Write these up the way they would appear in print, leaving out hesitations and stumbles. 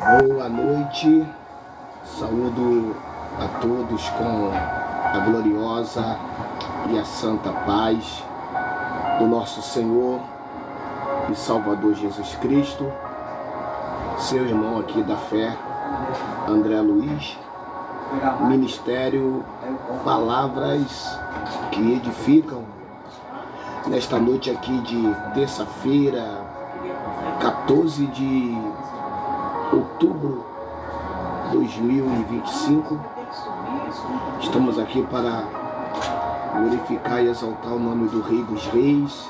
Boa noite, saúdo a todos com a gloriosa e a santa paz do nosso Senhor e Salvador Jesus Cristo, seu irmão aqui da fé, André Luiz, Ministério Palavras que Edificam, nesta noite aqui de terça-feira, 14 de outubro de 2025, estamos aqui para glorificar e exaltar o nome do Rei dos Reis,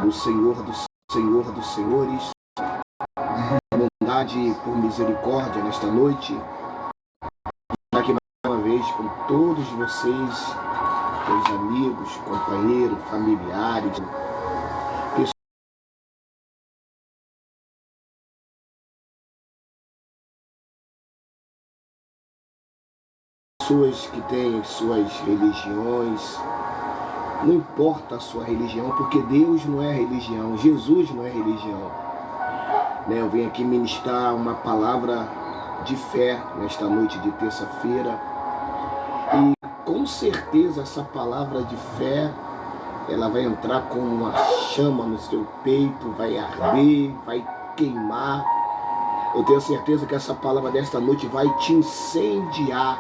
do Senhor dos Senhores, bondade por misericórdia nesta noite, aqui mais uma vez com todos vocês, meus amigos, companheiros, familiares, pessoas que têm suas religiões. Não importa a sua religião, porque Deus não é religião, Jesus não é religião. Eu venho aqui ministrar uma palavra de fé nesta noite de terça-feira, e com certeza essa palavra de fé, ela vai entrar com uma chama no seu peito, vai arder, vai queimar. Eu tenho certeza que essa palavra desta noite vai te incendiar,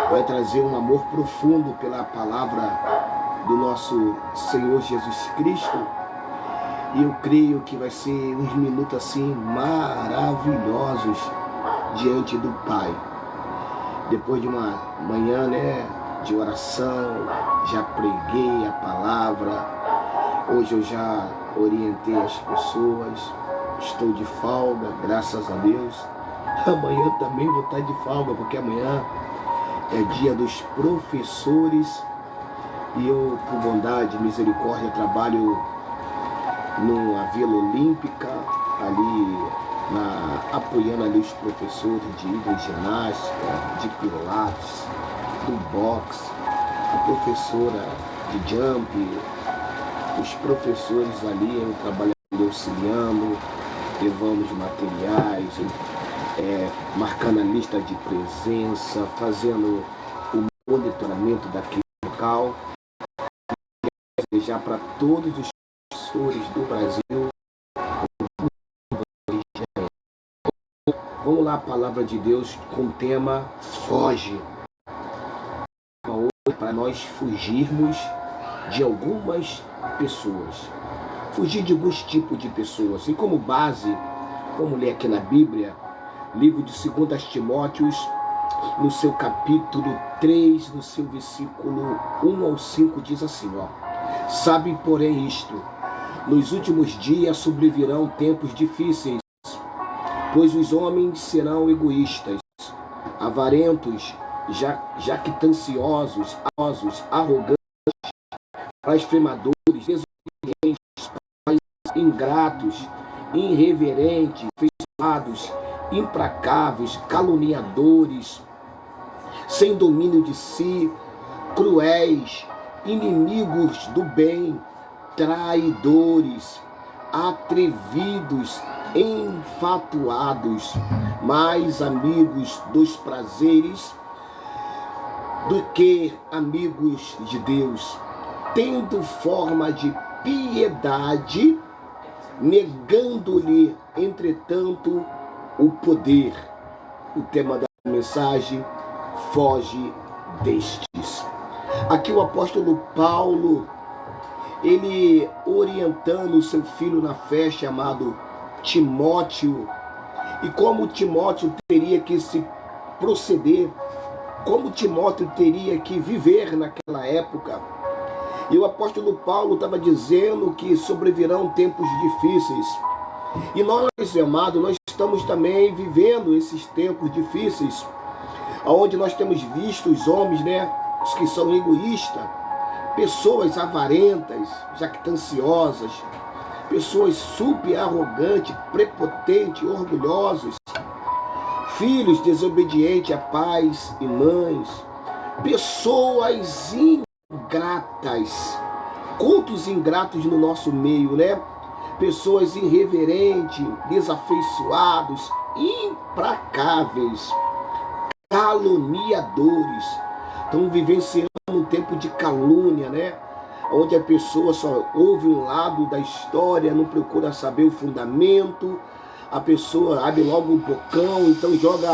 vai trazer um amor profundo pela palavra do nosso Senhor Jesus Cristo. E eu creio que vai ser uns minutos assim maravilhosos diante do Pai. Depois de uma manhã, de oração, já preguei a palavra. Hoje eu já orientei as pessoas. Estou de folga, graças a Deus. Amanhã também vou estar de folga, porque amanhã é dia dos professores, e eu, por bondade e misericórdia, trabalho numa Vila Olímpica, apoiando ali os professores de hidroginástica, de pilates, do boxe, a professora de jump, os professores ali, eu trabalhando, auxiliando, levando os materiais, marcando a lista de presença, fazendo o monitoramento daquele local. Desejar para todos os professores do Brasil. Vamos lá, a palavra de Deus com o tema Foge. Para nós fugirmos de algumas pessoas. Fugir de alguns tipos de pessoas. E como base, vamos ler aqui na Bíblia, livro de 2 Timóteos, no seu capítulo 3, no seu versículo 1 ao 5, diz assim, Sabem, porém, isto: nos últimos dias sobrevirão tempos difíceis, pois os homens serão egoístas, avarentos, jactanciosos, arrogantes, blasfemadores, desobedientes, ingratos, irreverentes, fechados, implacáveis, caluniadores, sem domínio de si, cruéis, inimigos do bem, traidores, atrevidos, enfatuados, mais amigos dos prazeres do que amigos de Deus, tendo forma de piedade, negando-lhe, entretanto, o poder. O tema da mensagem: foge destes. Aqui o apóstolo Paulo, ele orientando o seu filho na fé chamado Timóteo, e como Timóteo teria que se proceder, como Timóteo teria que viver naquela época. E o apóstolo Paulo estava dizendo que sobrevirão tempos difíceis. E nós, amados, nós estamos também vivendo esses tempos difíceis, onde nós temos visto os homens, os que são egoístas, pessoas avarentas, jactanciosas, pessoas super arrogantes, prepotentes, orgulhosos, filhos desobedientes a pais e mães, pessoas ingratas, cultos ingratos no nosso meio, pessoas irreverentes, desafeiçoados, implacáveis, caluniadores. Estão vivenciando um tempo de calúnia, né? Onde a pessoa só ouve um lado da história, não procura saber o fundamento. A pessoa abre logo um bocão, então joga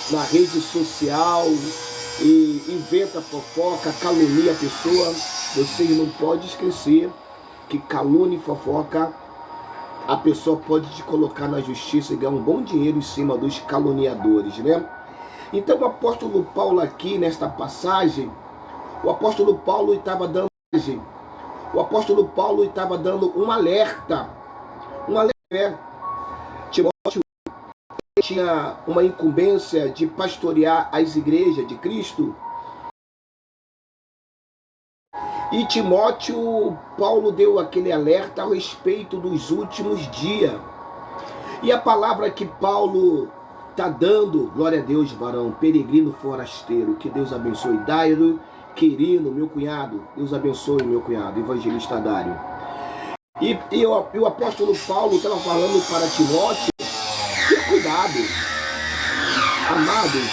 na rede social e inventa fofoca, calunia a pessoa. Vocês não podem esquecer que calúnia e fofoca, a pessoa pode te colocar na justiça e ganhar um bom dinheiro em cima dos caluniadores, né? Então o apóstolo Paulo aqui, nesta passagem, o apóstolo Paulo estava dando um alerta. Timóteo tinha uma incumbência de pastorear as igrejas de Cristo. E Timóteo, Paulo deu aquele alerta a respeito dos últimos dias. E a palavra que Paulo está dando, glória a Deus, varão, peregrino forasteiro, que Deus abençoe. Dairo, querido, meu cunhado, Deus abençoe, meu cunhado, evangelista Dário. E o apóstolo Paulo estava falando para Timóteo, ter cuidado, amados,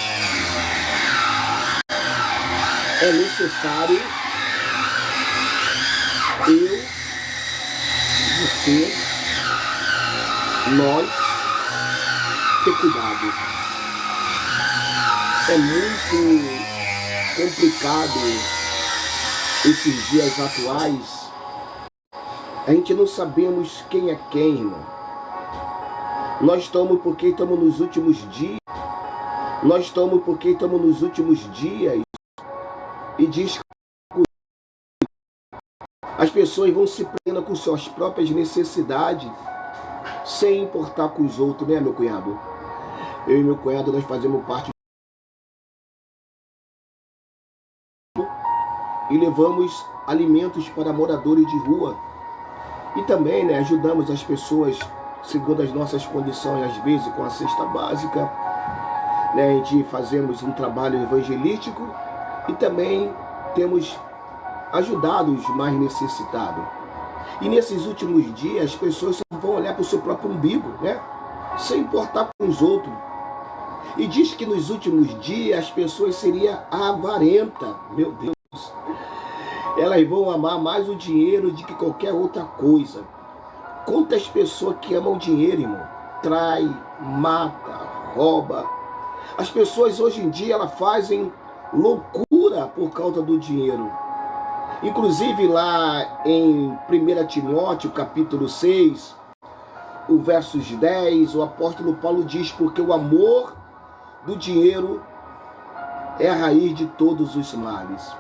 é necessário eu, você, nós, ter cuidado. É muito complicado esses dias atuais. A gente não sabemos quem é quem, irmão. Nós estamos porque estamos nos últimos dias. E diz que as pessoas vão se prendendo com suas próprias necessidades, sem importar com os outros, né, meu cunhado? Eu e meu cunhado, nós fazemos parte e levamos alimentos para moradores de rua. E também, né, ajudamos as pessoas segundo as nossas condições, às vezes com a cesta básica. Né, a gente fazemos um trabalho evangelístico e também temos ajudado os mais necessitados. E nesses últimos dias as pessoas só vão olhar para o seu próprio umbigo, né? Sem importar com os outros. E diz que nos últimos dias as pessoas seriam avarentas. Meu Deus. Elas vão amar mais o dinheiro do que qualquer outra coisa. Quantas pessoas que amam o dinheiro, irmão? Trai, mata, rouba. As pessoas hoje em dia elas fazem loucura por causa do dinheiro. Inclusive lá em 1 Timóteo, capítulo 6, o versos 10, o apóstolo Paulo diz, porque o amor do dinheiro é a raiz de todos os males.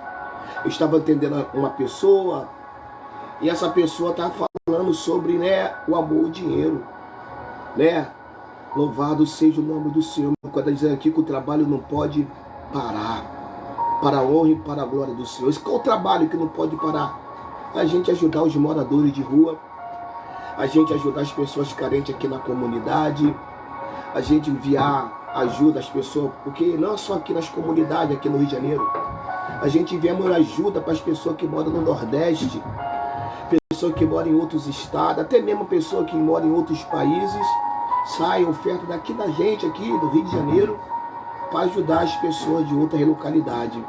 Eu estava atendendo uma pessoa e essa pessoa estava falando sobre, né, o amor ao dinheiro, né? Louvado seja o nome do Senhor. Quando está dizendo aqui que o trabalho não pode parar, para a honra e para a glória do Senhor. Esse qual é o trabalho que não pode parar? A gente ajudar os moradores de rua, a gente ajudar as pessoas carentes aqui na comunidade, a gente enviar ajuda às pessoas, porque não é só aqui nas comunidades, aqui no Rio de Janeiro. A gente enviamos ajuda para as pessoas que moram no Nordeste, pessoas que moram em outros estados, até mesmo pessoas que moram em outros países, sai oferta daqui da gente, aqui do Rio de Janeiro, para ajudar as pessoas de outra localidade.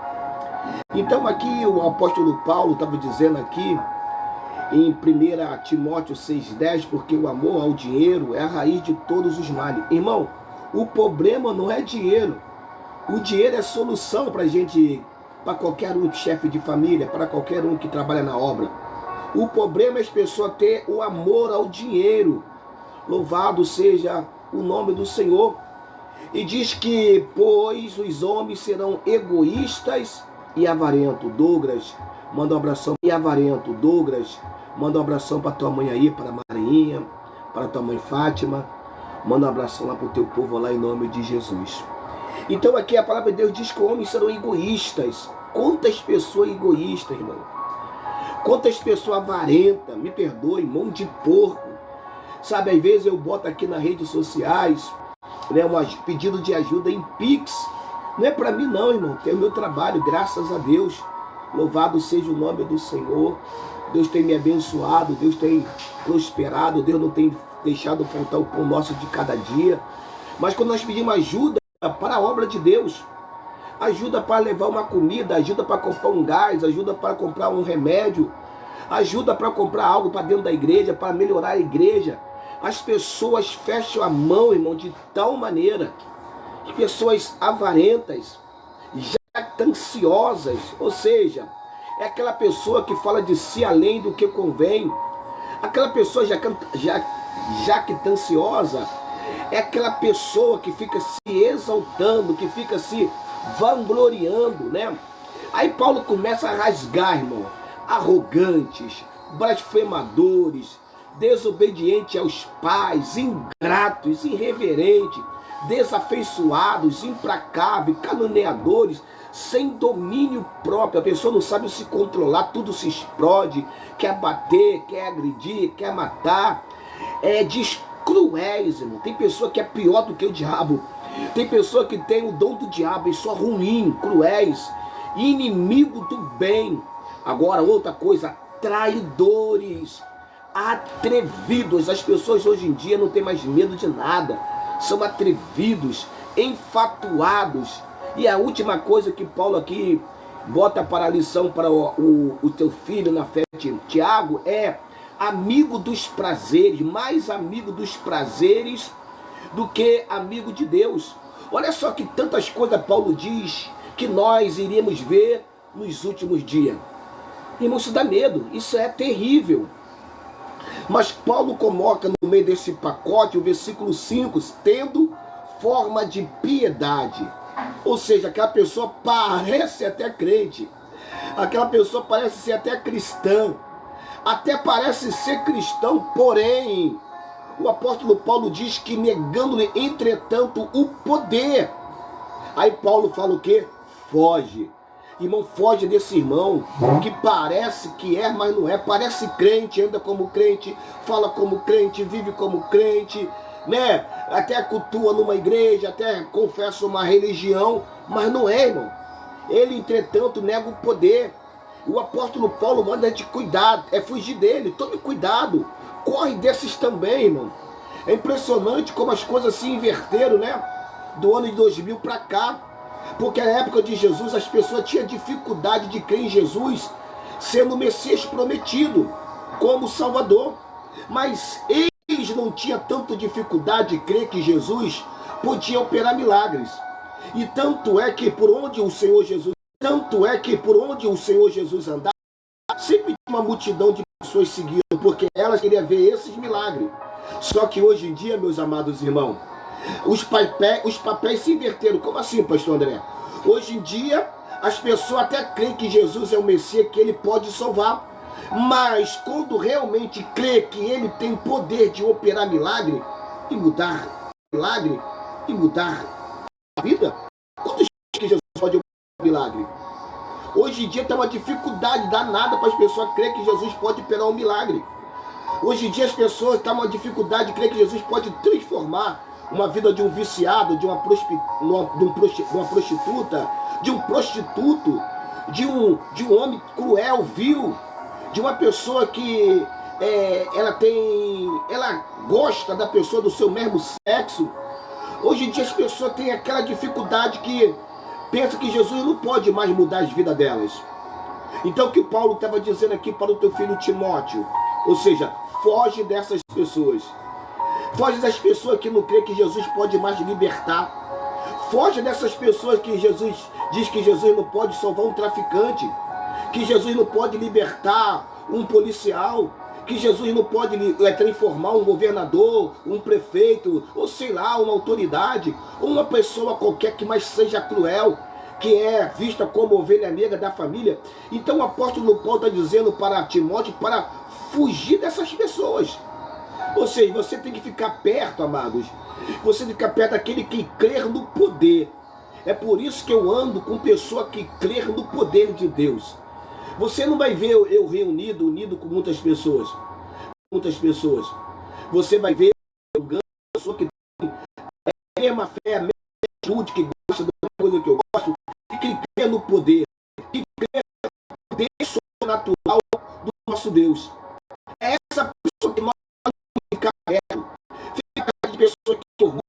Então aqui o apóstolo Paulo estava dizendo aqui, em 1 Timóteo 6,10, porque o amor ao dinheiro é a raiz de todos os males. Irmão, o problema não é dinheiro. O dinheiro é solução para a gente, para qualquer um chefe de família, para qualquer um que trabalha na obra. O problema é as pessoas ter o amor ao dinheiro. Louvado seja o nome do Senhor. E diz que, pois, os homens serão egoístas e avarentos. Douglas, manda um abração. E avarento, Douglas, manda um abração para tua mãe aí, para a Marinha, para tua mãe Fátima. Manda um abração lá para o teu povo lá em nome de Jesus. Então aqui a palavra de Deus diz que os homens serão egoístas. Quantas pessoas egoístas, irmão? Quantas pessoas avarentas, me perdoe, mão de porco. Sabe, às vezes eu boto aqui nas redes sociais, né, um pedido de ajuda em Pix. Não é para mim não, irmão. Tem o meu trabalho, graças a Deus. Louvado seja o nome do Senhor. Deus tem me abençoado, Deus tem prosperado, Deus não tem deixado faltar o pão nosso de cada dia. Mas quando nós pedimos ajuda para a obra de Deus, ajuda para levar uma comida, ajuda para comprar um gás, ajuda para comprar um remédio, ajuda para comprar algo para dentro da igreja, para melhorar a igreja, as pessoas fecham a mão, irmão, de tal maneira, as pessoas avarentas, jactanciosas, ou seja, é aquela pessoa que fala de si além do que convém, aquela pessoa jactanciosa, é aquela pessoa que fica se exaltando, que fica se vangloriando, né? Aí Paulo começa a rasgar, irmão, arrogantes, blasfemadores, desobedientes aos pais, ingratos, irreverentes, desafeiçoados, implacáveis, caluniadores, sem domínio próprio. A pessoa não sabe se controlar, tudo se explode, quer bater, quer agredir, quer matar. Diz cruéis, irmão. Tem pessoa que é pior do que o diabo. Tem pessoa que tem o dom do diabo e só ruim, cruéis, inimigo do bem. Agora, outra coisa, traidores, atrevidos. As pessoas hoje em dia não têm mais medo de nada. São atrevidos, enfatuados. E a última coisa que Paulo aqui bota para a lição para o teu filho na fé, Tiago, é amigo dos prazeres, mais amigo dos prazeres do que amigo de Deus. Olha só que tantas coisas Paulo diz que nós iríamos ver nos últimos dias. Irmão, isso dá medo, isso é terrível. Mas Paulo coloca no meio desse pacote o versículo 5, tendo forma de piedade. Ou seja, aquela pessoa parece até crente, aquela pessoa parece ser até cristã, até parece ser cristão, porém, o apóstolo Paulo diz que negando-lhe, entretanto, o poder. Aí Paulo fala o quê? Foge. Irmão, foge desse irmão que parece que é, mas não é. Parece crente, anda como crente, fala como crente, vive como crente, né? Até cultua numa igreja, até confessa uma religião, mas não é, irmão. Ele, entretanto, nega o poder. O apóstolo Paulo manda a gente cuidar, fugir dele. Tome cuidado, corre desses também, irmão. É impressionante como as coisas se inverteram, né? Do ano de 2000 para cá. Porque na época de Jesus as pessoas tinham dificuldade de crer em Jesus sendo o Messias prometido como Salvador. Mas eles não tinham tanta dificuldade de crer que Jesus podia operar milagres. E tanto é que por onde o Senhor Jesus andava, sempre tinha uma multidão de pessoas seguindo, porque elas queriam ver esses milagres. Só que hoje em dia, meus amados irmãos, os papéis se inverteram. Como assim, pastor André? Hoje em dia, as pessoas até creem que Jesus é o Messias, que ele pode salvar. Mas quando realmente crê que ele tem poder de operar milagre e mudar a vida, quando diz que Jesus pode operar milagre? Hoje em dia tem uma dificuldade danada para as pessoas crer que Jesus pode operar um milagre. Hoje em dia as pessoas têm uma dificuldade de crer que Jesus pode transformar uma vida de um viciado, de uma prostituta, de um prostituto, de um homem cruel, vil, de uma pessoa que ela gosta da pessoa do seu mesmo sexo. Hoje em dia as pessoas têm aquela dificuldade que pensam que Jesus não pode mais mudar as vidas delas. Então o que Paulo estava dizendo aqui para o teu filho Timóteo, ou seja, foge dessas pessoas. Foge das pessoas que não creem que Jesus pode mais libertar. Foge dessas pessoas que Jesus diz que Jesus não pode salvar um traficante, que Jesus não pode libertar um policial, que Jesus não pode transformar um governador, um prefeito, ou sei lá, uma autoridade, ou uma pessoa qualquer que mais seja cruel, que é vista como ovelha negra da família. Então o apóstolo Paulo está dizendo para Timóteo para fugir dessas pessoas. Ou seja, você tem que ficar perto, amados. Você tem que ficar perto daquele que crê no poder. É por isso que eu ando com pessoa que crê no poder de Deus. Você não vai ver eu unido com muitas pessoas. Você vai ver uma pessoa que tem a mesma fé, a mesma atitude, que gosta da coisa que eu gosto, e que crê no poder, que crê no poder sobrenatural do nosso Deus. É essa pessoa que nós ficar perto, fica de pessoa que orgulha,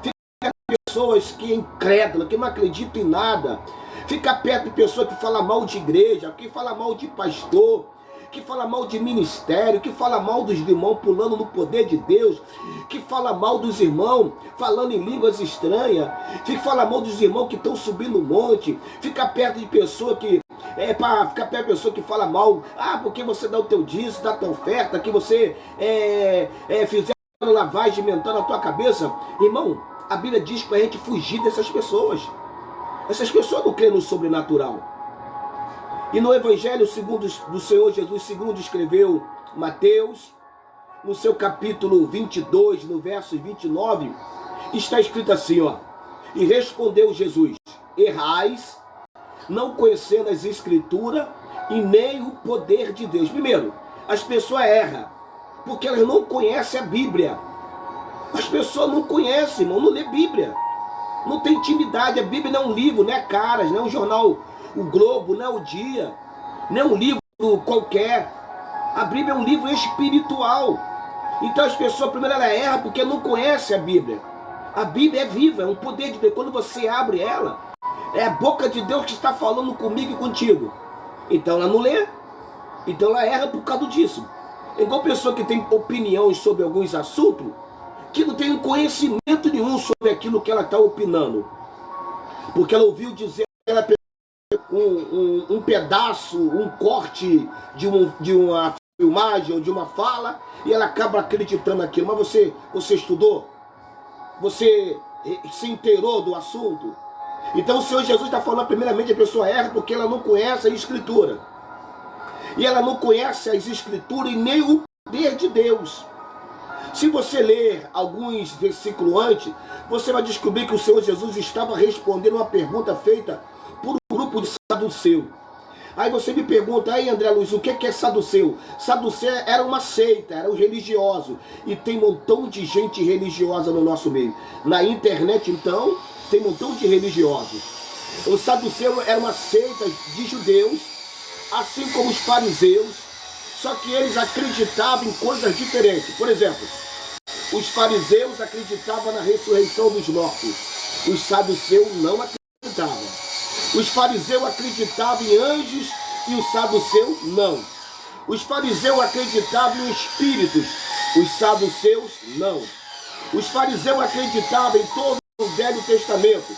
fica pessoas que é incrédulas, que não acreditam em nada. Fica perto de pessoa que fala mal de igreja, que fala mal de pastor, que fala mal de ministério, que fala mal dos irmãos pulando no poder de Deus, que fala mal dos irmãos falando em línguas estranhas, que fala mal dos irmãos que estão subindo um monte. Fica perto de pessoa que ficar perto de pessoa que fala mal, porque você dá o teu dízimo, dá a tua oferta, que você fizer lavagem mental na tua cabeça. Irmão, a Bíblia diz para a gente fugir dessas pessoas. Essas pessoas não creem no sobrenatural. E no Evangelho segundo do Senhor Jesus, segundo escreveu Mateus, no seu capítulo 22, no verso 29, está escrito assim, ó: e respondeu Jesus: errais, não conhecendo as Escrituras e nem o poder de Deus. Primeiro, as pessoas erram porque elas não conhecem a Bíblia. As pessoas não conhecem, irmão, não lê Bíblia. Não tem intimidade. A Bíblia não é um livro, não é Caras, não é um jornal, o Globo, não é o Dia, não é um livro qualquer. A Bíblia é um livro espiritual. Então as pessoas, primeiro, ela erra porque não conhecem a Bíblia. A Bíblia é viva, é um poder de Deus. Quando você abre ela, é a boca de Deus que está falando comigo e contigo. Então ela não lê. Então ela erra por causa disso. É igual pessoa que tem opiniões sobre alguns assuntos, que não tem conhecimento nenhum sobre aquilo que ela está opinando. Porque ela ouviu dizer, ela pegou um pedaço, um corte de uma filmagem ou de uma fala, e ela acaba acreditando naquilo. Mas você estudou? Você se inteirou do assunto? Então o Senhor Jesus está falando, primeiramente, a pessoa erra porque ela não conhece a Escritura. E ela não conhece as Escrituras e nem o poder de Deus. Se você ler alguns versículos antes, você vai descobrir que o Senhor Jesus estava respondendo uma pergunta feita por um grupo de saduceus. Aí você me pergunta, aí André Luiz, o que é saduceu? Saduceu era uma seita, era um religioso. E tem um montão de gente religiosa no nosso meio. Na internet, então, tem um montão de religiosos. O saduceu era uma seita de judeus, assim como os fariseus, só que eles acreditavam em coisas diferentes. Por exemplo, os fariseus acreditavam na ressurreição dos mortos. Os saduceus não acreditavam. Os fariseus acreditavam em anjos e os saduceus não. Os fariseus acreditavam em espíritos. Os saduceus não. Os fariseus acreditavam em todo o Velho Testamento.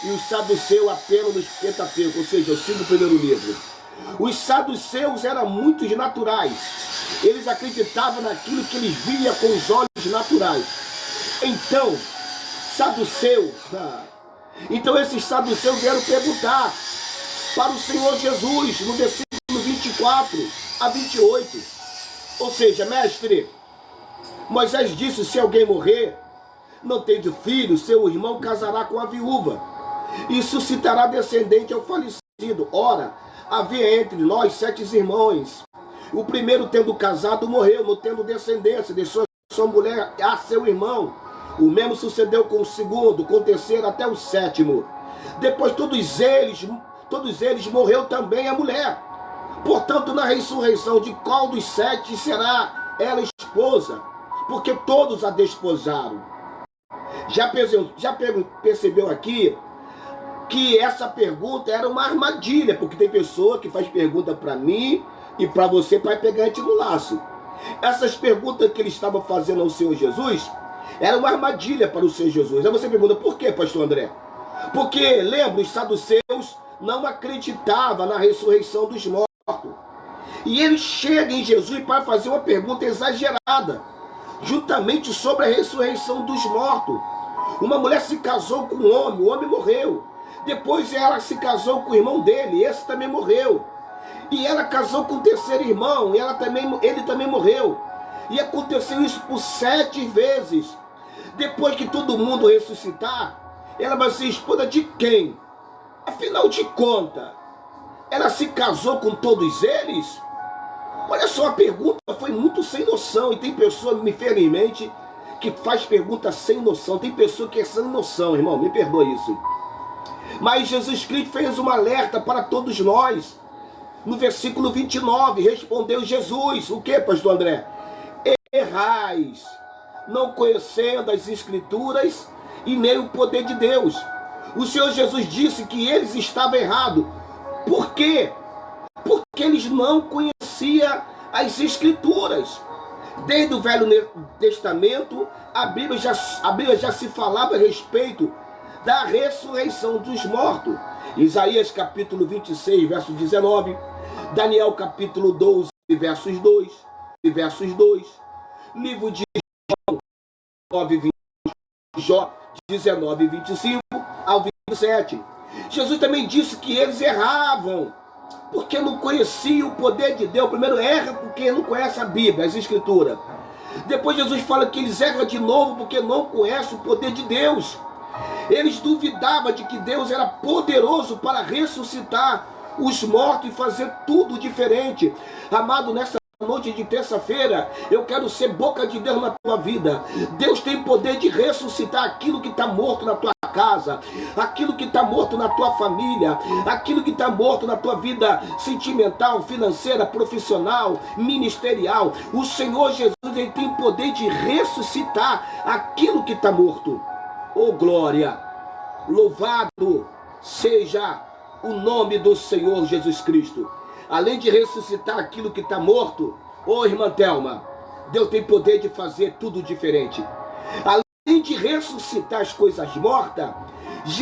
E os saduceus apenas nos Pentateuco, ou seja, o 5 primeiro livro. Os saduceus eram muito naturais. Eles acreditavam naquilo que eles viam com os olhos naturais. Então, Então esses saduceus vieram perguntar para o Senhor Jesus, no versículo 24 a 28. Ou seja, mestre, Moisés disse, se alguém morrer, não tendo filho, seu irmão casará com a viúva e suscitará descendente ao falecido. Ora, havia entre nós 7 irmãos. O primeiro, tendo casado, morreu, não tendo descendência, deixou sua mulher a seu irmão. O mesmo sucedeu com o segundo, com o terceiro até o 7º. Depois todos eles morreu também a mulher. Portanto, na ressurreição, de qual dos 7 será ela esposa? Porque todos a desposaram. Já percebeu aqui que essa pergunta era uma armadilha, porque tem pessoa que faz pergunta para mim e para você para pegar a gente no laço. Essas perguntas que ele estava fazendo ao Senhor Jesus era uma armadilha para o Senhor Jesus. Aí você pergunta, por quê, pastor André? Porque, lembra, os saduceus não acreditavam na ressurreição dos mortos. E ele chega em Jesus para fazer uma pergunta exagerada, juntamente sobre a ressurreição dos mortos. Uma mulher se casou com um homem, o homem morreu. Depois ela se casou com o irmão dele, esse também morreu. E ela casou com o terceiro irmão, e ele também morreu. E aconteceu isso por 7 vezes. Depois que todo mundo ressuscitar, ela vai ser esposa de quem? Afinal de contas, ela se casou com todos eles? Olha só, a pergunta foi muito sem noção. E tem pessoa, infelizmente, que faz pergunta sem noção. Tem pessoa que é sem noção, irmão, me perdoa isso. Mas Jesus Cristo fez um alerta para todos nós. No versículo 29, respondeu Jesus, o que, pastor André? Errais, não conhecendo as Escrituras e nem o poder de Deus. O Senhor Jesus disse que eles estavam errados. Por quê? Porque eles não conheciam as Escrituras. Desde o Velho Testamento, a Bíblia já se falava a respeito da ressurreição dos mortos. Isaías capítulo 26, verso 19. Daniel capítulo 12, versos 2. Livro de Jó 9, 20, Jó 19, 25 ao 27. Jesus também disse que eles erravam, porque não conheciam o poder de Deus. Primeiro erra porque não conhece a Bíblia, as Escrituras. Depois Jesus fala que eles erram de novo porque não conhecem o poder de Deus. Eles duvidavam de que Deus era poderoso para ressuscitar os mortos e fazer tudo diferente. Amado, nessa noite de terça-feira, eu quero ser boca de Deus na tua vida. Deus tem poder de ressuscitar aquilo que está morto na tua casa, aquilo que está morto na tua família, aquilo que está morto na tua vida sentimental, financeira, profissional, ministerial. O Senhor Jesus, ele tem poder de ressuscitar aquilo que está morto. Oh glória! Louvado seja o nome do Senhor Jesus Cristo. Além de ressuscitar aquilo que está morto, ô irmã Thelma, Deus tem poder de fazer tudo diferente. Além de ressuscitar as coisas mortas,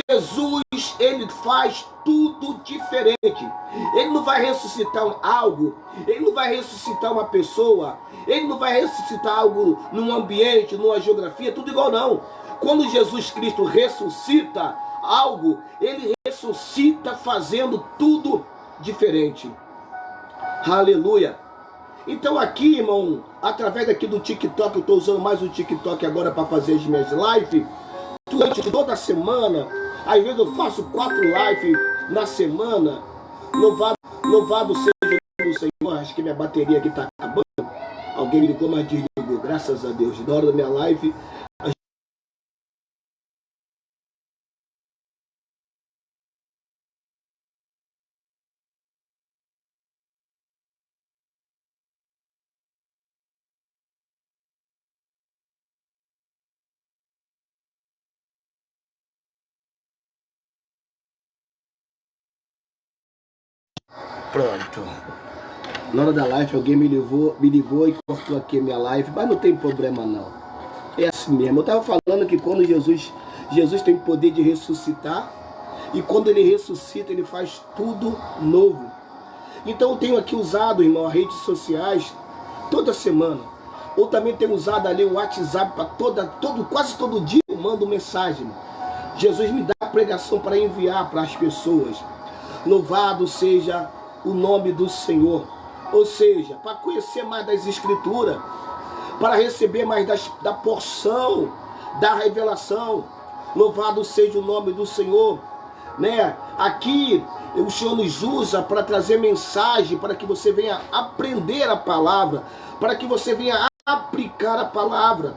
Jesus, ele faz tudo diferente. Ele não vai ressuscitar algo, ele não vai ressuscitar uma pessoa, ele não vai ressuscitar algo num ambiente, numa geografia, tudo igual não. Quando Jesus Cristo ressuscita algo, ele ressuscita fazendo tudo diferente. Aleluia. Então aqui, irmão, através daqui do TikTok, eu estou usando mais o TikTok agora para fazer as minhas lives. Durante toda a semana, às vezes eu faço 4 lives na semana. Louvado seja o nome do Senhor. Acho que minha bateria aqui está acabando. Alguém me ligou, mas desligou. Graças a Deus. Na hora da minha live... Pronto. Na hora da live alguém me ligou e cortou aqui a minha live, mas não tem problema não. É assim mesmo. Eu estava falando que quando Jesus tem poder de ressuscitar, e quando ele ressuscita, ele faz tudo novo. Então eu tenho aqui usado, irmão, as redes sociais toda semana. Ou também tenho usado ali o WhatsApp para quase todo dia eu mando mensagem. Jesus me dá a pregação para enviar para as pessoas. Louvado seja o nome do Senhor. Ou seja, para conhecer mais das Escrituras, para receber mais da porção, da revelação. Louvado seja o nome do Senhor. Né? Aqui o Senhor nos usa para trazer mensagem, para que você venha aprender a palavra, para que você venha aplicar a palavra.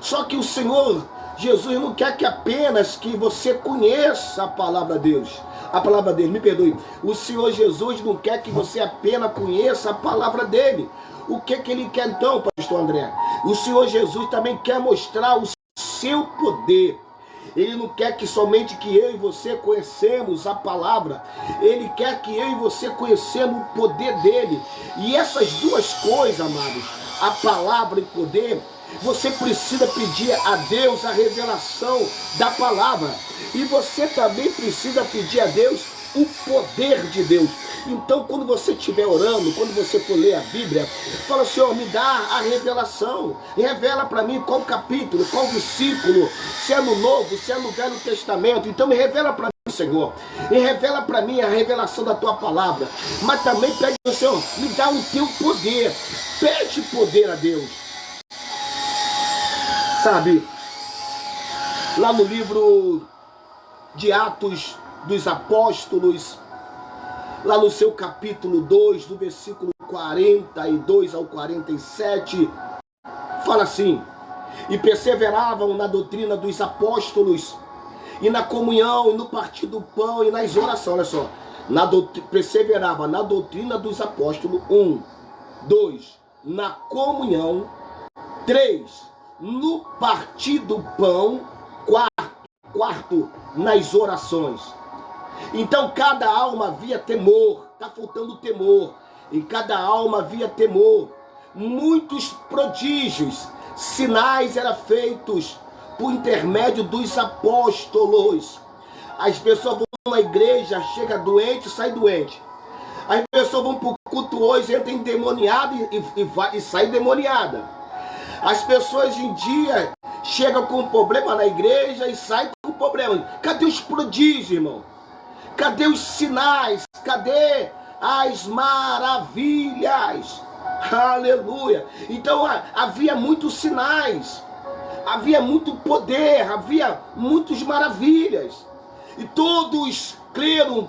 Só que o Senhor Jesus não quer que apenas que você conheça a palavra de Deus. A palavra dele, me perdoe. O Senhor Jesus não quer que você apenas conheça a palavra dele. O que ele quer então, pastor André? O Senhor Jesus também quer mostrar o seu poder. Ele não quer que somente que eu e você conhecemos a palavra. Ele quer que eu e você conhecemos o poder dele. E essas duas coisas, amados, a palavra e o poder, você precisa pedir a Deus a revelação da palavra. E você também precisa pedir a Deus o poder de Deus. Então, quando você estiver orando, quando você for ler a Bíblia, fala: Senhor, me dá a revelação. Revela para mim qual capítulo, qual versículo, se é no Novo, se é no Velho Testamento. Então, me revela para mim, Senhor. E revela para mim a revelação da tua palavra. Mas também pede ao Senhor, me dá o teu poder. Pede poder a Deus. Sabe, lá no livro de Atos dos Apóstolos, lá no seu capítulo 2, do versículo 42 ao 47, fala assim: e perseveravam na doutrina dos apóstolos, e na comunhão, e no partir do pão, e nas orações. Olha só, perseverava na doutrina dos apóstolos, 1, 2, na comunhão, 3, no partir do pão, 4, quarto nas orações. Então cada alma havia temor, está faltando temor, em cada alma havia temor. Muitos prodígios, sinais eram feitos por intermédio dos apóstolos. As pessoas vão na igreja, chega doente, sai doente. As pessoas vão para o culto hoje, entra endemoniada e sai demoniada. As pessoas hoje em dia chegam com um problema na igreja e saem com problema. Cadê os prodígios, irmão? Cadê os sinais? Cadê as maravilhas? Aleluia! Então havia muitos sinais, havia muito poder, havia muitas maravilhas. E todos creram,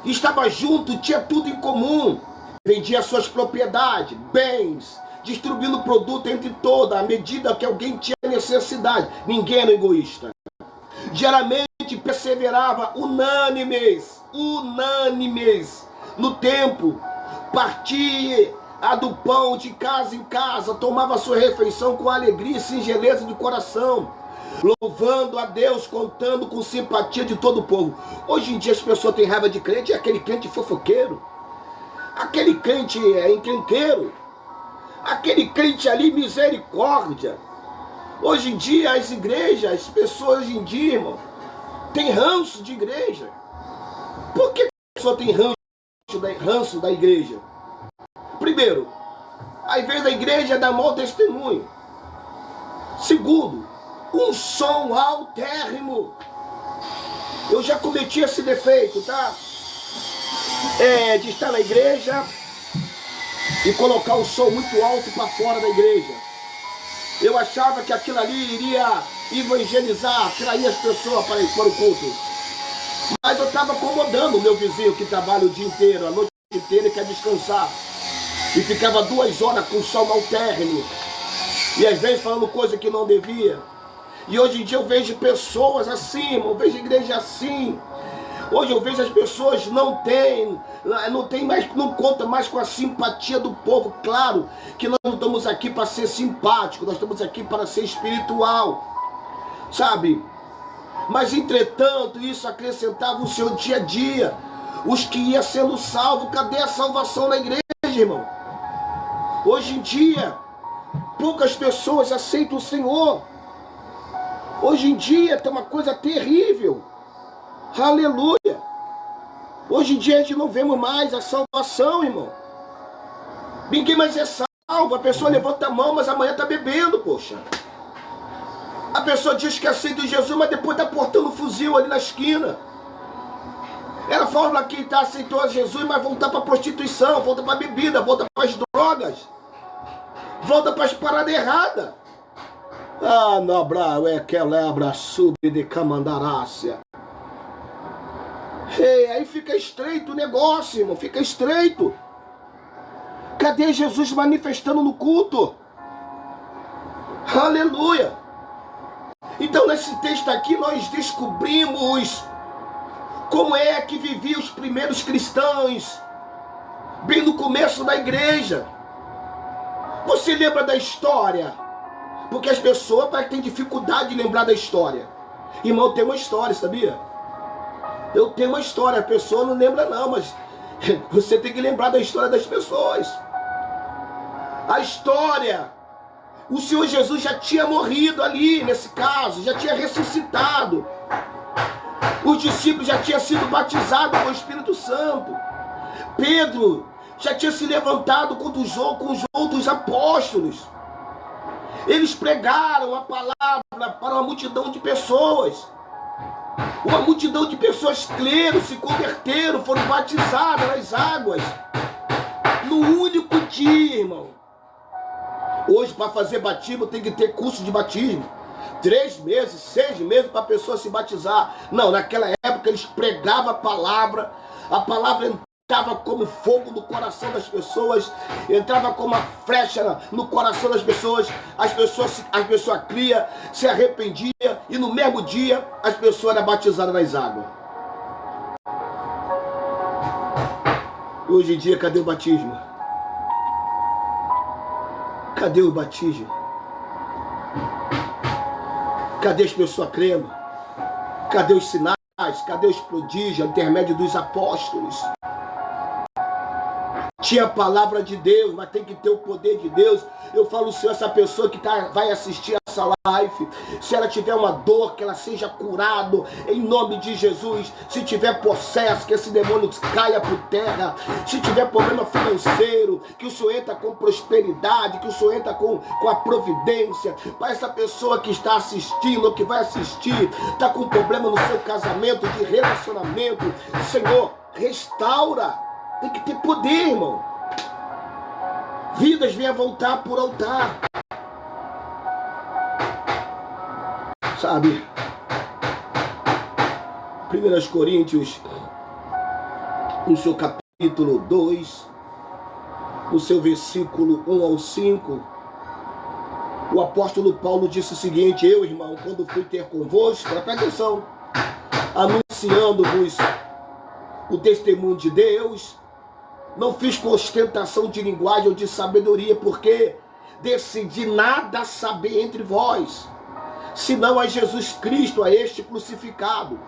estavam juntos, tinha tudo em comum. Vendia suas propriedades, bens, distribuindo produto entre todos, à medida que alguém tinha necessidade. Ninguém era egoísta. Geralmente perseverava unânimes no templo, partia do pão de casa em casa, tomava sua refeição com alegria e singeleza de coração, louvando a Deus, contando com simpatia de todo o povo. Hoje em dia as pessoas têm raiva de crente, é aquele crente fofoqueiro, aquele crente encrenqueiro, aquele crente ali misericórdia. Hoje em dia as igrejas, as pessoas hoje em dia, irmão, tem ranço de igreja. Por que a pessoa tem ranço da igreja? Primeiro, às vezes a igreja dá mau testemunho. Segundo, um som altérrimo. Eu já cometi esse defeito, tá? De estar na igreja e colocar o som muito alto para fora da igreja. Eu achava que aquilo ali iria evangelizar, atrair as pessoas para o culto. Mas eu estava acomodando o meu vizinho que trabalha o dia inteiro, a noite inteira e quer descansar. E ficava 2 horas com o som altérrimo. E às vezes falando coisa que não devia. E hoje em dia eu vejo pessoas assim, eu vejo igreja assim. Hoje eu vejo as pessoas não conta mais com a simpatia do povo. Claro que nós não estamos aqui para ser simpáticos, nós estamos aqui para ser espiritual, sabe? Mas entretanto isso acrescentava o seu dia a dia. Os que iam sendo salvos, cadê a salvação na igreja, irmão? Hoje em dia poucas pessoas aceitam o Senhor. Hoje em dia tem uma coisa terrível. Aleluia! Hoje em dia a gente não vemos mais a salvação, irmão. Ninguém mais é salvo. A pessoa levanta a mão, mas amanhã está bebendo, poxa. A pessoa diz que aceita Jesus, mas depois está portando um fuzil ali na esquina. Ela fala que aceitou Jesus, mas volta para a prostituição, volta para a bebida, volta para as drogas, volta para as paradas erradas. Ah, nobra, é que lebra sub de camandarácia. Aí fica estreito o negócio, irmão, fica estreito. Cadê Jesus manifestando no culto? Aleluia! Então nesse texto aqui nós descobrimos como é que viviam os primeiros cristãos, bem no começo da igreja. Você lembra da história? Porque as pessoas têm dificuldade de lembrar da história. Irmão, tem uma história, sabia? Eu tenho uma história, a pessoa não lembra não, mas você tem que lembrar da história das pessoas. A história, o Senhor Jesus já tinha morrido ali, nesse caso, já tinha ressuscitado. Os discípulos já tinham sido batizados com o Espírito Santo. Pedro já tinha se levantado com os outros apóstolos. Eles pregaram a palavra para uma multidão de pessoas. Uma multidão de pessoas creram, se converteram, foram batizadas nas águas. No único dia, irmão. Hoje, para fazer batismo, tem que ter curso de batismo. 3 meses, 6 meses para a pessoa se batizar. Não, naquela época eles pregavam a palavra entrava como fogo no coração das pessoas, entrava como uma flecha no coração das pessoas. As pessoas criam, se arrependiam, e no mesmo dia as pessoas eram batizadas nas águas. Hoje em dia, cadê o batismo? Cadê o batismo? Cadê as pessoas crendo? Cadê os sinais? Cadê os prodígios, intermédio dos apóstolos? Tinha a palavra de Deus, mas tem que ter o poder de Deus. Eu falo, Senhor, essa pessoa que vai assistir essa live, se ela tiver uma dor, que ela seja curada em nome de Jesus. Se tiver processo, que esse demônio caia por terra. Se tiver problema financeiro, que o Senhor entra com prosperidade, que o Senhor entra com a providência. Para essa pessoa que está assistindo, ou que vai assistir, está com problema no seu casamento, de relacionamento, Senhor, restaura. Tem que ter poder, irmão. Vidas venham voltar por altar. Sabe? 1 Coríntios, no seu capítulo 2, no seu versículo 1 ao 5, o apóstolo Paulo disse o seguinte: eu, irmão, quando fui ter convosco, presta atenção, anunciando-vos o testemunho de Deus, não fiz com ostentação de linguagem ou de sabedoria, porque decidi nada saber entre vós, senão a Jesus Cristo, a este crucificado.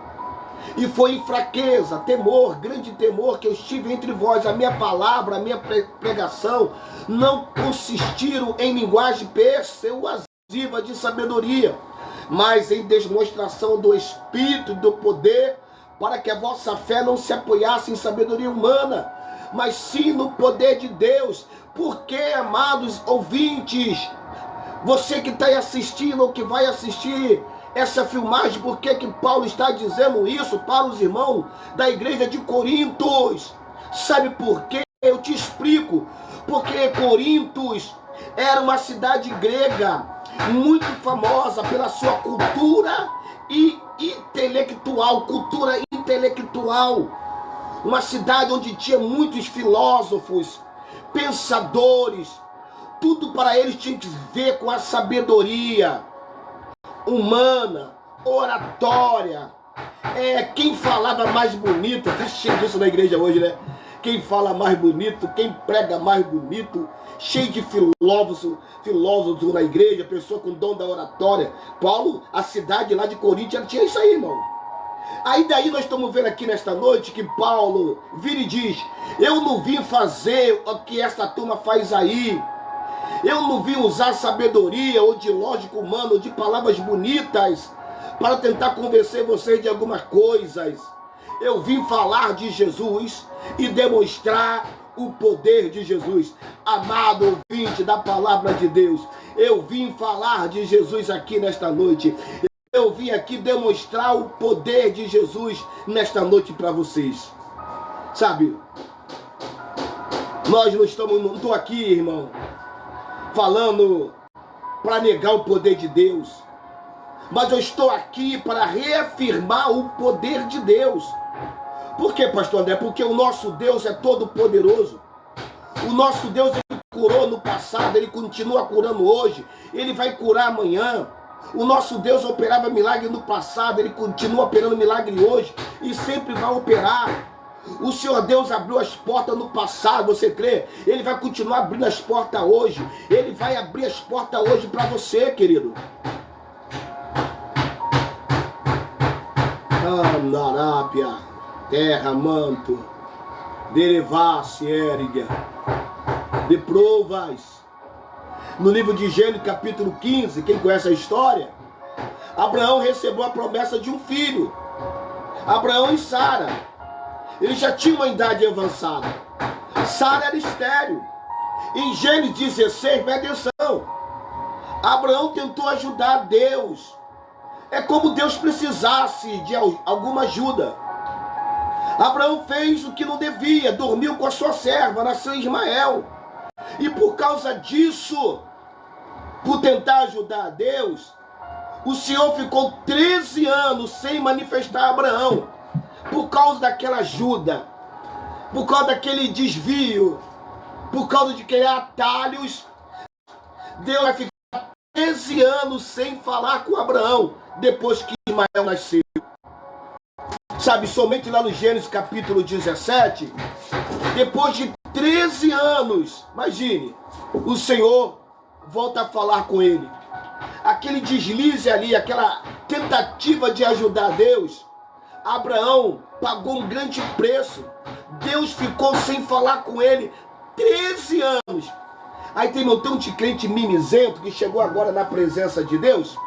E foi em fraqueza, temor, grande temor que eu estive entre vós. A minha palavra, a minha pregação não consistiram em linguagem persuasiva de sabedoria, mas em demonstração do Espírito e do poder, para que a vossa fé não se apoiasse em sabedoria humana, mas sim no poder de Deus. Porque, amados ouvintes, você que está aí assistindo ou que vai assistir essa filmagem, por que Paulo está dizendo isso para os irmãos da igreja de Corintos? Sabe por quê? Eu te explico. Porque Corintos era uma cidade grega muito famosa pela sua cultura e intelectual, uma cidade onde tinha muitos filósofos, pensadores. Tudo para eles tinha que ver com a sabedoria humana, oratória. Quem falava mais bonito, tá cheio disso na igreja hoje, né? Quem fala mais bonito, quem prega mais bonito, cheio de filósofos na igreja, pessoa com dom da oratória. Paulo, a cidade lá de Corinto, ela tinha isso aí, irmão. Aí daí nós estamos vendo aqui nesta noite que Paulo vira e diz: eu não vim fazer o que essa turma faz aí. Eu não vim usar sabedoria ou de lógica humana ou de palavras bonitas para tentar convencer vocês de algumas coisas. Eu vim falar de Jesus e demonstrar o poder de Jesus. Amado ouvinte da palavra de Deus, eu vim falar de Jesus aqui nesta noite. Eu vim aqui demonstrar o poder de Jesus nesta noite para vocês. Sabe, nós não estou aqui, irmão, falando para negar o poder de Deus, mas eu estou aqui para reafirmar o poder de Deus. Por quê, pastor André? Porque o nosso Deus é todo poderoso. O nosso Deus, ele curou no passado, ele continua curando hoje, ele vai curar amanhã. O nosso Deus operava milagre no passado, ele continua operando milagre hoje e sempre vai operar. O Senhor Deus abriu as portas no passado, você crê? Ele vai continuar abrindo as portas hoje. Ele vai abrir as portas hoje para você, querido. Narápia, terra, manto, derivar-se, erga, de provas. No livro de Gênesis, capítulo 15, quem conhece a história? Abraão recebeu a promessa de um filho. Abraão e Sara. Eles já tinham uma idade avançada. Sara era estéril. Em Gênesis 16, presta atenção, Abraão tentou ajudar Deus. É como Deus precisasse de alguma ajuda. Abraão fez o que não devia, dormiu com a sua serva, nasceu Ismael. E por causa disso, por tentar ajudar a Deus, o Senhor ficou 13 anos sem manifestar a Abraão. Por causa daquela ajuda, por causa daquele desvio, por causa de criar atalhos, Deus vai ficar 13 anos sem falar com Abraão, depois que Ismael nasceu. Sabe, somente lá no Gênesis capítulo 17, depois de 13 anos, imagine, o Senhor volta a falar com ele. aquele deslize ali, aquela tentativa de ajudar Deus, Abraão pagou um grande preço. Deus ficou sem falar com ele 13 anos. Aí tem um tanto de crente mimizento que chegou agora na presença de Deus,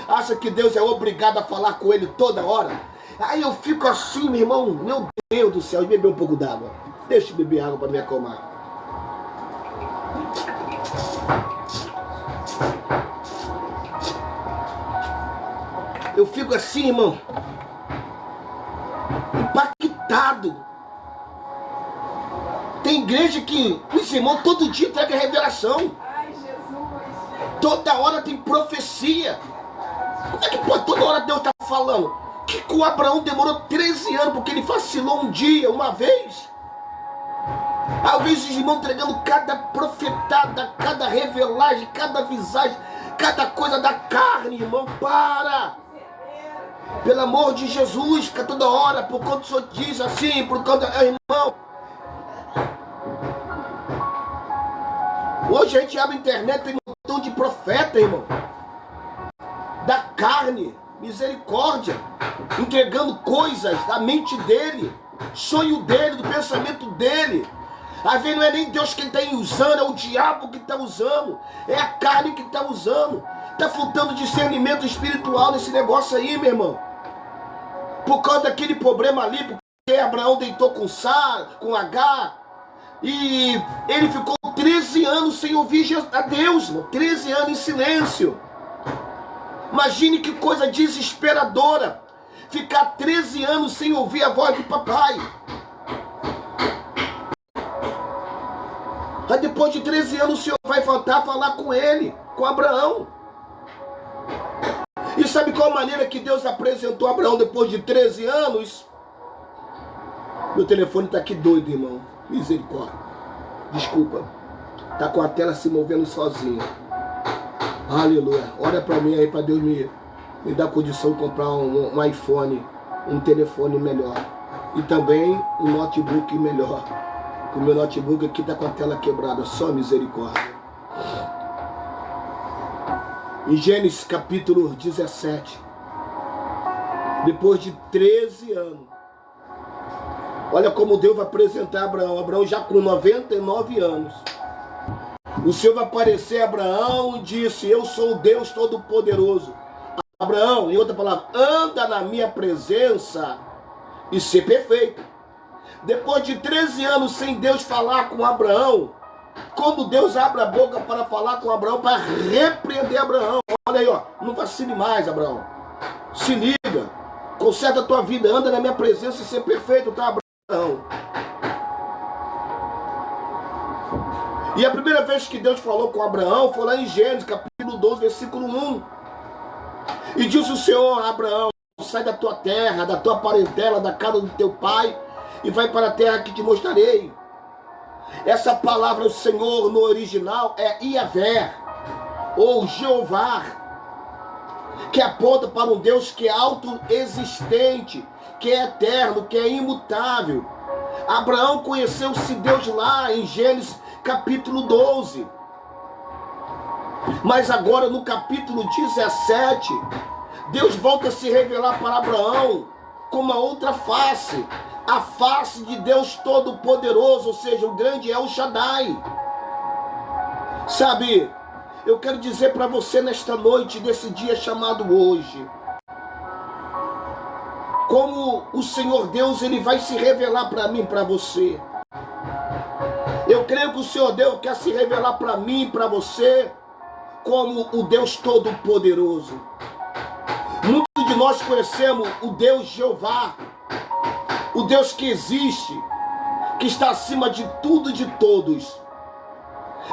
acha que Deus é obrigado a falar com ele toda hora. Aí eu fico assim, meu irmão, meu Deus do céu, beber um pouco d'água. Deixa eu beber água para me acalmar. Eu fico assim, irmão, impactado. Tem igreja que os irmãos todo dia entregam revelação. Toda hora tem profecia. Como é que pode toda hora Deus está falando? Que com Abraão demorou 13 anos, porque ele vacilou um dia, uma vez. Às vezes os irmãos entregando cada profetada, cada revelagem, cada visagem, cada coisa da carne, irmão, para! Pelo amor de Jesus, fica toda hora, por quanto o Senhor diz assim, por quanto, irmão. Hoje a gente abre a internet, tem um montão de profeta, irmão. Da carne, misericórdia, entregando coisas da mente dele, sonho dele, do pensamento dele. Às vezes não é nem Deus quem está usando, é o diabo que está usando, é a carne que está usando. Está faltando discernimento espiritual nesse negócio aí, meu irmão. Por causa daquele problema ali, porque Abraão deitou com Sara, com Agar, e ele ficou 13 anos sem ouvir a Deus, irmão. 13 anos em silêncio. Imagine que coisa desesperadora, ficar 13 anos sem ouvir a voz do papai. Aí depois de 13 anos o Senhor vai voltar a falar com ele, com Abraão. E sabe qual a maneira que Deus apresentou a Abraão depois de 13 anos? Meu telefone está aqui doido, irmão. Misericórdia. Desculpa. Está com a tela se movendo sozinha. Aleluia. Ora para mim aí, para Deus me dar condição de comprar um iPhone, um telefone melhor. E também um notebook melhor. O meu notebook aqui está com a tela quebrada. Só misericórdia. Em Gênesis capítulo 17, depois de 13 anos, olha como Deus vai apresentar Abraão. Abraão já com 99 anos. O Senhor vai aparecer a Abraão e disse: eu sou o Deus Todo-Poderoso. Abraão, em outra palavra, anda na minha presença e ser perfeito. Depois de 13 anos sem Deus falar com Abraão, quando Deus abre a boca para falar com Abraão, para repreender Abraão, olha aí, ó, não vacile mais, Abraão. Se liga, conserta a tua vida, anda na minha presença e ser perfeito, tá, Abraão? E a primeira vez que Deus falou com Abraão foi lá em Gênesis, capítulo 12, versículo 1. E disse o Senhor a Abraão: sai da tua terra, da tua parentela, da casa do teu pai, e vai para a terra que te mostrarei. Essa palavra, o Senhor, no original, é Iavé, ou Jeová, que aponta para um Deus que é autoexistente, que é eterno, que é imutável. Abraão conheceu-se Deus lá em Gênesis capítulo 12. Mas agora no capítulo 17, Deus volta a se revelar para Abraão com uma outra face. A face de Deus Todo-Poderoso, ou seja, o grande El Shaddai. Sabe, eu quero dizer para você nesta noite, nesse dia chamado hoje, como o Senhor Deus, Ele vai se revelar para mim, para você. Eu creio que o Senhor Deus quer se revelar para mim e para você como o Deus Todo-Poderoso. Muitos de nós conhecemos o Deus Jeová, o Deus que existe, que está acima de tudo e de todos.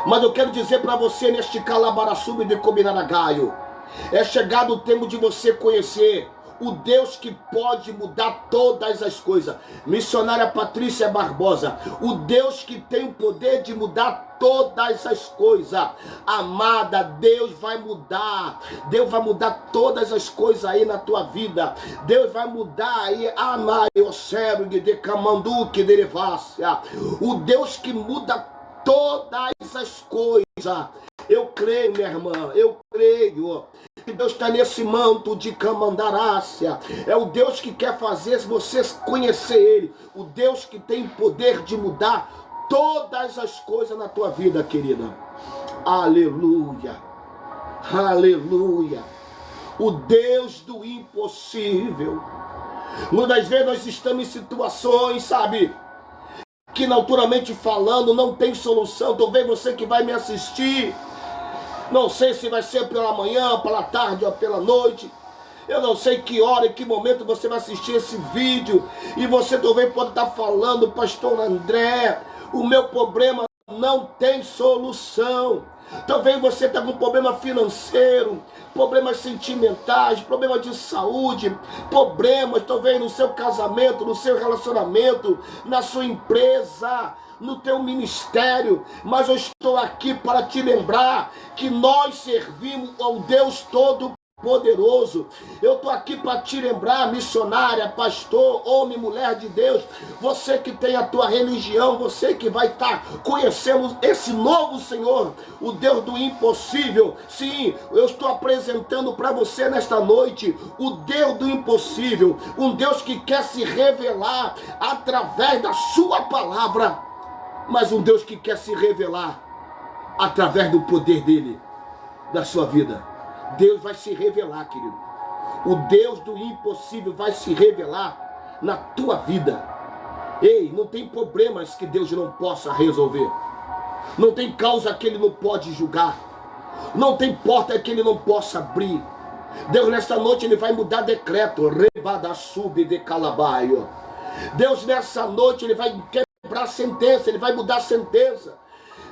Mas eu quero dizer para você neste Calabaraçume de Combinaragaio, é chegado o tempo de você conhecer o Deus que pode mudar todas as coisas. Missionária Patrícia Barbosa, o Deus que tem o poder de mudar todas as coisas. Amada, Deus vai mudar. Deus vai mudar todas as coisas aí na tua vida. Deus vai mudar aí, de Camanduque de Levácia. O Deus que muda todas as coisas. Eu creio, minha irmã, eu creio que Deus está nesse manto de Camandarácia. É o Deus que quer fazer você conhecer Ele. O Deus que tem poder de mudar todas as coisas na tua vida, querida. Aleluia, aleluia. O Deus do impossível. Muitas vezes nós estamos em situações, sabe, que naturalmente falando não tem solução. Talvez você que vai me assistir, não sei se vai ser pela manhã, pela tarde ou pela noite. Eu não sei que hora e que momento você vai assistir esse vídeo. E você talvez pode estar falando, pastor André, o meu problema não tem solução. Talvez você tenha algum problema financeiro, problemas sentimentais, problemas de saúde, problemas talvez no seu casamento, no seu relacionamento, na sua empresa, no teu ministério. Mas eu estou aqui para te lembrar que nós servimos ao Deus Todo-Poderoso. Eu estou aqui para te lembrar, missionária, pastor, homem, mulher de Deus, você que tem a tua religião, você que vai estar conhecendo esse novo Senhor, o Deus do impossível. Sim, eu estou apresentando para você nesta noite o Deus do impossível, um Deus que quer se revelar através da sua palavra, mas um Deus que quer se revelar através do poder dele, da sua vida. Deus vai se revelar, querido. O Deus do impossível vai se revelar na tua vida. Ei, não tem problemas que Deus não possa resolver. Não tem causa que Ele não pode julgar. Não tem porta que Ele não possa abrir. Deus nessa noite Ele vai mudar decreto. Rebadassube de calabaio. Deus nessa noite Ele vai quebrar sentença. Ele vai mudar sentença.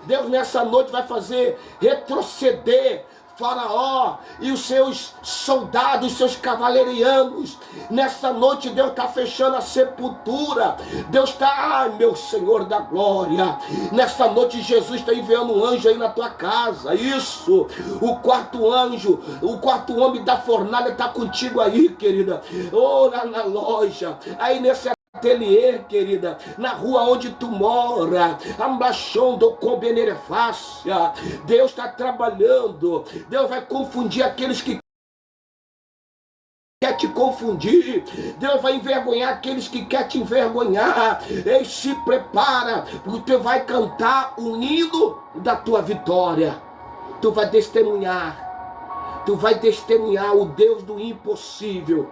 Deus nessa noite vai fazer retroceder Faraó e os seus soldados, seus cavalerianos. Nessa noite Deus está fechando a sepultura. Deus está, ai meu Senhor da glória, nessa noite Jesus está enviando um anjo aí na tua casa. Isso, o quarto anjo, o quarto homem da fornalha está contigo aí, querida. Ora na loja, aí nesse ateliê, querida, na rua onde tu mora, ambachondo com benerefácia. Deus está trabalhando. Deus vai confundir aqueles que quer te confundir. Deus vai envergonhar aqueles que quer te envergonhar. E se prepara, porque tu vai cantar o hino da tua vitória. Tu vai testemunhar. Tu vai testemunhar o Deus do impossível.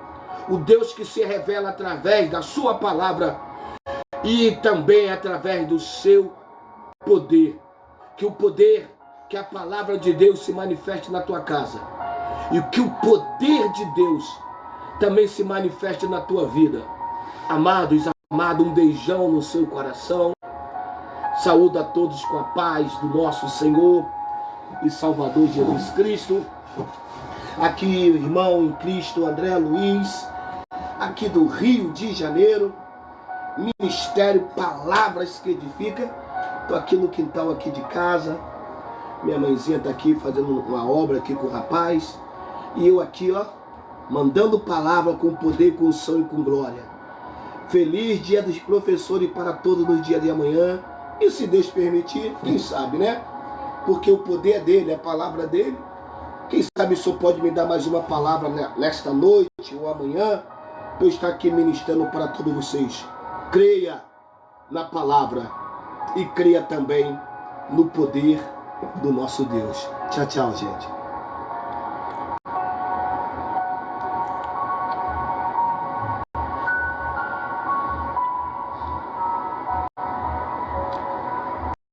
O Deus que se revela através da sua palavra e também através do seu poder. Que o poder, que a palavra de Deus se manifeste na tua casa. E que o poder de Deus também se manifeste na tua vida. Amados, amado, um beijão no seu coração. Saúdo a todos com a paz do nosso Senhor e Salvador Jesus Cristo. Aqui, irmão em Cristo, André Luiz, aqui do Rio de Janeiro, Ministério Palavras que Edifica. Estou aqui no quintal aqui de casa. Minha mãezinha está aqui fazendo uma obra aqui com o rapaz. E eu aqui, ó, mandando palavra com poder, com unção e com glória. Feliz dia dos professores para todos nos dias de amanhã. E se Deus permitir, quem sabe, né? Porque o poder é dele, a palavra dele. Quem sabe o Senhor pode me dar mais uma palavra nesta noite ou amanhã, para eu estar aqui ministrando para todos vocês. Creia na palavra e creia também no poder do nosso Deus. Tchau, tchau, gente.